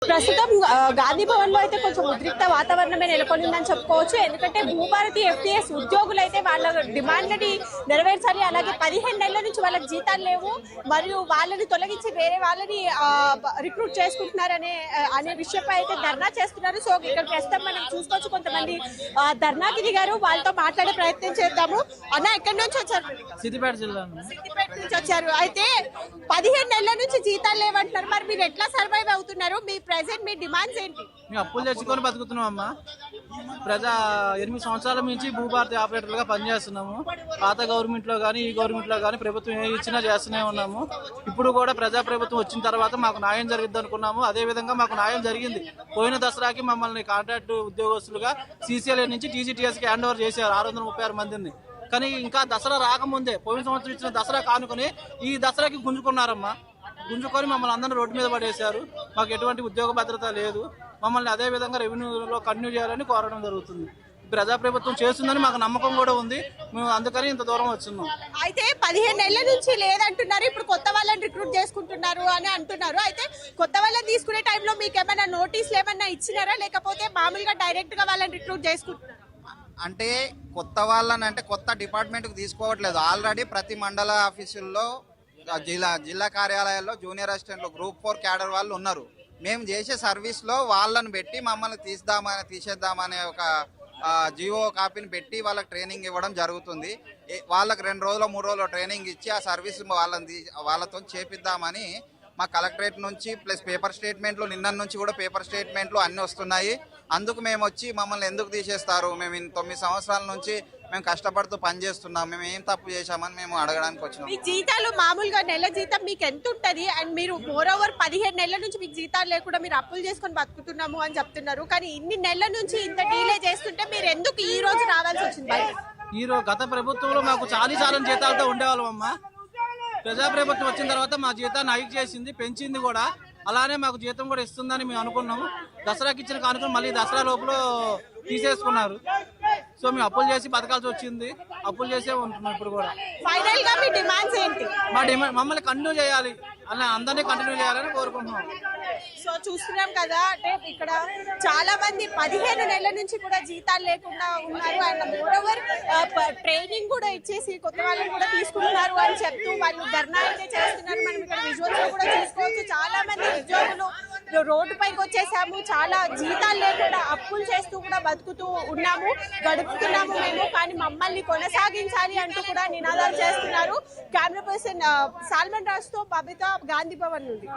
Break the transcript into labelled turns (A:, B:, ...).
A: ప్రస్తుతం గాంధీ భవన్ లో అయితే కొంచెం ఉద్రిక్త వాతావరణమే నెలకొందని చెప్పుకోవచ్చు. ఎందుకంటే భూభారతి ఎఫ్టీఎస్ ఉద్యోగులు అయితే వాళ్ళ డిమాండ్లని నెరవేర్చాలి, అలాగే 15 నెలల నుంచి వాళ్ళకి జీతాలు లేవు మరియు వాళ్ళని తొలగించి వేరే వాళ్ళని రిక్రూట్ చేసుకుంటున్నారనే విషయంపై అయితే ధర్నా చేస్తున్నారు. సో ఇక్కడ ప్రస్తుతం మనం చూసుకోవచ్చు, కొంతమంది ధర్నాకి దిగారు. వాళ్ళతో మాట్లాడే ప్రయత్నం చేద్దాము. అన్న, ఎక్కడి నుంచి వచ్చారు?
B: సిద్దిపేట జిల్లా
A: నుంచి వచ్చారు. అయితే 15 నెలల నుంచి జీతాలు లేవంటున్నారు. మరి మీరు ఎట్లా సర్వైవ్ అవుతున్నారు? మీ ప్రెసెంట్ మీ డిమాండ్స్ ఏంటి?
B: మేము అప్పులు తెచ్చుకొని బతుకుతున్నాం అమ్మా. 8 సంవత్సరాల నుంచి భూభారతి ఆపరేటర్లుగా పనిచేస్తున్నాము. పాత గవర్నమెంట్ లో కానీ ఈ గవర్నమెంట్ లో కానీ ప్రభుత్వం ఏ ఇచ్చినా చేస్తూనే ఉన్నాము. ఇప్పుడు కూడా ప్రజా ప్రభుత్వం వచ్చిన తర్వాత మాకు న్యాయం జరిగిద్ది అనుకున్నాము. అదే విధంగా మాకు న్యాయం జరిగింది. పోయిన దసరాకి మమ్మల్ని కాంట్రాక్ట్ ఉద్యోగస్తులుగా సీసీఎల్ఏ నుంచి టీజీటీఎస్ కి హ్యాండ్ ఓవర్ చేశారు 636 మందిని. కానీ ఇంకా దసరా రాకముందే పోయిన సంవత్సరం ఇచ్చిన దసరా కానుకొని ఈ దసరాకి గుంజుకున్నారమ్మా. గుంజుకొని మమ్మల్ని అందరూ రోడ్డు మీద పడేశారు. మాకు ఎటువంటి ఉద్యోగ భద్రత లేదు. మమ్మల్ని అదే విధంగా రెవెన్యూలో కంటిన్యూ చేయాలని కోరడం జరుగుతుంది. ప్రజా ప్రభుత్వం చేస్తుందని మాకు నమ్మకం కూడా ఉంది. మేము అందుకని ఇంత దూరం వచ్చున్నాం.
A: అయితే 15 నెలల నుంచి లేదంటున్నారు, ఇప్పుడు కొత్త వాళ్ళని రిక్రూట్ చేసుకుంటున్నారు అని అంటున్నారు. అయితే కొత్త వాళ్ళని తీసుకునే టైంలో మీకు ఏమైనా నోటీసులు ఏమైనా ఇచ్చినారా, లేకపోతే మామూలుగా డైరెక్ట్ గా వాళ్ళని రిక్రూట్ చేసుకుంటున్నారు?
C: అంటే కొత్త వాళ్ళని అంటే కొత్త డిపార్ట్మెంట్కి తీసుకోవట్లేదు. ఆల్రెడీ ప్రతి మండల ఆఫీసుల్లో జిల్లా కార్యాలయాల్లో జూనియర్ అసిస్టెంట్లు గ్రూప్ 4 క్యాడర్ వాళ్ళు ఉన్నారు. మేము చేసే సర్వీస్లో వాళ్ళని పెట్టి మమ్మల్ని తీసేద్దామనే ఒక జియో కాపీని పెట్టి వాళ్ళకి ట్రైనింగ్ ఇవ్వడం జరుగుతుంది. వాళ్ళకి 2 రోజులు 3 రోజులు ట్రైనింగ్ ఇచ్చి ఆ సర్వీస్ వాళ్ళతో చేపిద్దామని మా కలెక్టరేట్ నుంచి ప్లస్ పేపర్ స్టేట్మెంట్లు నిన్న నుంచి కూడా పేపర్ స్టేట్మెంట్లు అన్నీ వస్తున్నాయి. అందుకు మేము వచ్చి మమ్మల్ని ఎందుకు తీసేస్తారు, మేము 9 సంవత్సరాల నుంచి మేము కష్టపడుతూ పనిచేస్తున్నాం, మేము ఏం తప్పు చేశామని మేము అడగడానికి వచ్చినాం.
A: మీ జీతాలు మామూలుగా నెల జీతం మీకు ఎంత ఉంటుంది? అండ్ మీరు మోర్ ఓవర్ 15 నెలల నుంచి మీకు జీతాలు లేకుండా మీరు అప్పులు చేసుకొని బతుకుతున్నాము అని చెప్తున్నారు. కానీ ఇన్ని నెలల నుంచి ఇంత డీలే చేస్తుంటే మీరు ఎందుకు ఈ రోజు రావాల్సి వచ్చింది?
B: ఈ రోజు గత ప్రభుత్వంలో మాకు చాలా జీతాలతో ఉండేవాళ్ళం అమ్మా. ప్రజా ప్రభుత్వం వచ్చిన తర్వాత మా జీతాన్ని హైక్ చేసింది, పెంచింది కూడా. అలానే మాకు జీతం కూడా ఇస్తుందని మేము అనుకున్నాము. దసరాకి ఇచ్చిన కానుకొని మళ్ళీ దసరా లోపల తీసేసుకున్నారు. సో మేము అప్పులు చేసి బతకాల్సి వచ్చింది. అప్పులు చేసే ఉంటున్నాం ఇప్పుడు కూడా.
A: ఫైనల్ గా మీ డిమాండ్స్ ఏంటి?
B: మా డిమాండ్ మమ్మల్ని కంటిన్యూ చేయాలి, అలా అందరినీ కంటిన్యూ చేయాలని కోరుకుంటున్నాం.
A: సో చూస్తున్నాం కదా, అంటే ఇక్కడ చాలా మంది 15 నెలల నుంచి కూడా జీతాలు లేకుండా ఉన్నారు. అండ్ మోర్ ఓవర్ ట్రైనింగ్ కూడా ఇచ్చేసి కొత్త వాళ్ళని కూడా తీసుకుంటున్నారు అని చెప్తూ వాళ్ళు ధర్నా అయితే చేస్తున్నారు. మనం ఇక్కడ విజువల్స్ లో కూడా చూసుకోవచ్చు. చాలా మంది ఉద్యోగులు రోడ్డు పైకి వచ్చేసాము, చాలా జీతాలు లేకుండా అప్పులు చేస్తూ కూడా బతుకుతూ ఉన్నాము, గడుపుతున్నాము మేము, కానీ మమ్మల్ని కొనసాగించాలి అంటూ కూడా నినాదాలు చేస్తున్నారు. కెమెరా పర్సన్ సాల్మన్ రాజుతో బబిత, గాంధీ భవన్ నుండి.